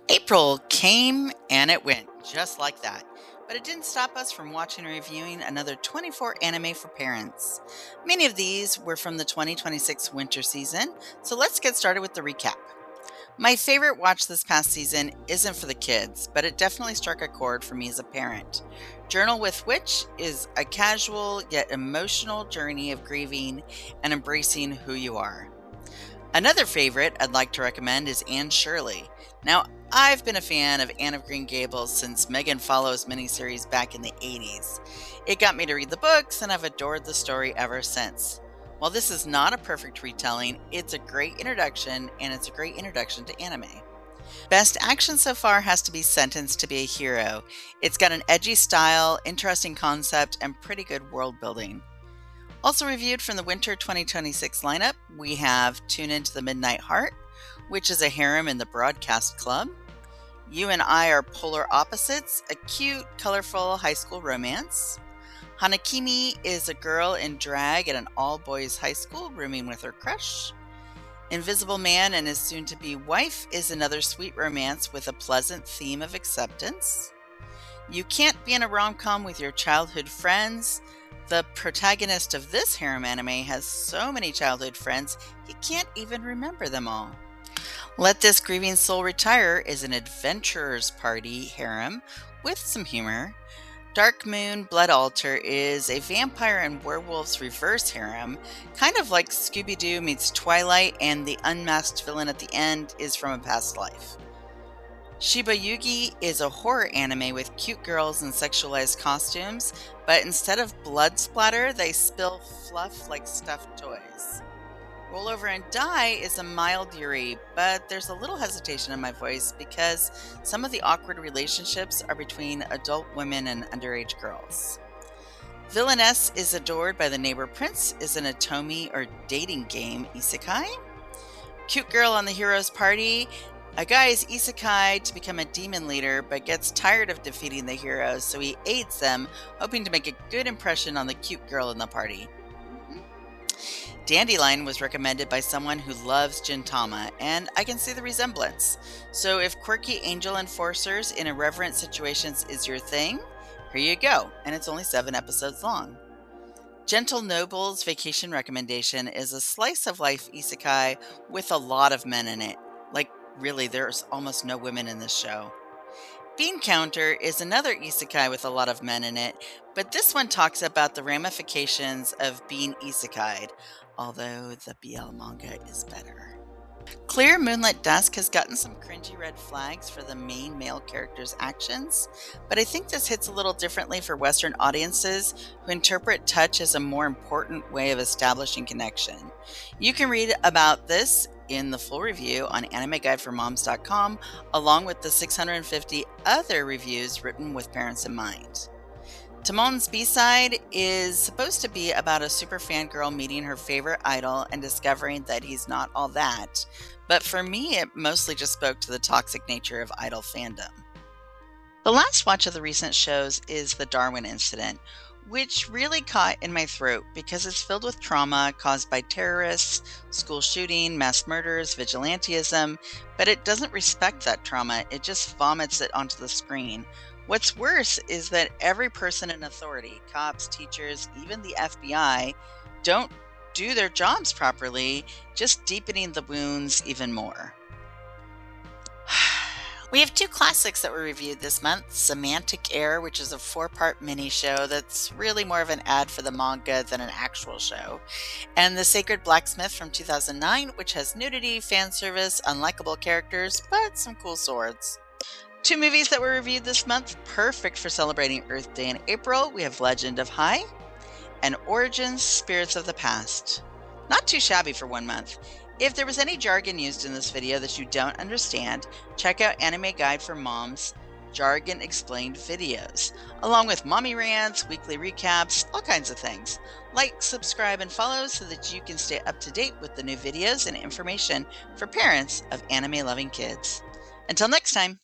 April came and it went, just like that. But it didn't stop us from watching and reviewing another 24 anime for parents. Many of these were from the 2026 winter season, so let's get started with the recap. My favorite watch this past season isn't for the kids, but it definitely struck a chord for me as a parent. Journal with Witch is a casual yet emotional journey of grieving and embracing who you are. Another favorite I'd like to recommend is Anne Shirley. Now, I've been a fan of Anne of Green Gables since Megan Follows miniseries back in the 80s. It got me to read the books, and I've adored the story ever since. While this is not a perfect retelling, it's a great introduction, and it's a great introduction to anime. Best action so far has to be Sentenced to be a Hero. It's got an edgy style, interesting concept, and pretty good world building. Also reviewed from the winter 2026 lineup, we have Tune Into the Midnight Heart, which is a harem in the Broadcast Club. You and I Are Polar Opposites, a cute, colorful high school romance. Hanakimi is a girl in drag at an all-boys high school rooming with her crush. Invisible Man and His soon-to-be wife is another sweet romance with a pleasant theme of acceptance. You Can't Be in a Rom-Com with Your Childhood Friends. The protagonist of this harem anime has so many childhood friends, he can't even remember them all. Let This Grieving Soul Retire is an adventurer's party harem with some humor. Dark Moon Blood Altar is a vampire and werewolves reverse harem, kind of like Scooby-Doo meets Twilight, and the unmasked villain at the end is from a past life. Shiba Yugi is a horror anime with cute girls in sexualized costumes, but instead of blood splatter, they spill fluff like stuffed toys. Roll Over and Die is a mild yuri, but there's a little hesitation in my voice because some of the awkward relationships are between adult women and underage girls. Villainess is Adored by the Neighbor Prince is an Atomi or dating game isekai. Cute Girl on the Hero's Party. A guy is isekai to become a demon leader, but gets tired of defeating the heroes, so he aids them, hoping to make a good impression on the cute girl in the party. Dandelion was recommended by someone who loves Gintama, and I can see the resemblance. So if quirky angel enforcers in irreverent situations is your thing, here you go, and it's only 7 episodes long. Gentle Noble's Vacation Recommendation is a slice of life isekai with a lot of men in it. Like, really, there's almost no women in this show. Bean Counter is another isekai with a lot of men in it, but this one talks about the ramifications of being isekai'd, although the BL manga is better. Clear Moonlit Dusk has gotten some cringy red flags for the main male character's actions, but I think this hits a little differently for Western audiences who interpret touch as a more important way of establishing connection. You can read about this in the full review on animeguideformoms.com, along with the 650 other reviews written with parents in mind. Timon's B-side is supposed to be about a super fangirl meeting her favorite idol and discovering that he's not all that, but for me it mostly just spoke to the toxic nature of idol fandom. The last watch of the recent shows is The Darwin Incident, which really caught in my throat because it's filled with trauma caused by terrorists, school shooting, mass murders, vigilantism, but it doesn't respect that trauma, it just vomits it onto the screen. What's worse is that every person in authority, cops, teachers, even the FBI, don't do their jobs properly, just deepening the wounds even more. We have 2 classics that were reviewed this month. Semantic Air, which is a 4-part mini show that's really more of an ad for the manga than an actual show. And The Sacred Blacksmith from 2009, which has nudity, fan service, unlikable characters, but some cool swords. 2 movies that were reviewed this month, perfect for celebrating Earth Day in April. We have Legend of Hai and Origins Spirits of the Past. Not too shabby for 1 month. If there was any jargon used in this video that you don't understand, check out Anime Guide for Moms Jargon Explained videos, along with mommy rants, weekly recaps, all kinds of things. Like, subscribe, and follow so that you can stay up to date with the new videos and information for parents of anime-loving kids. Until next time!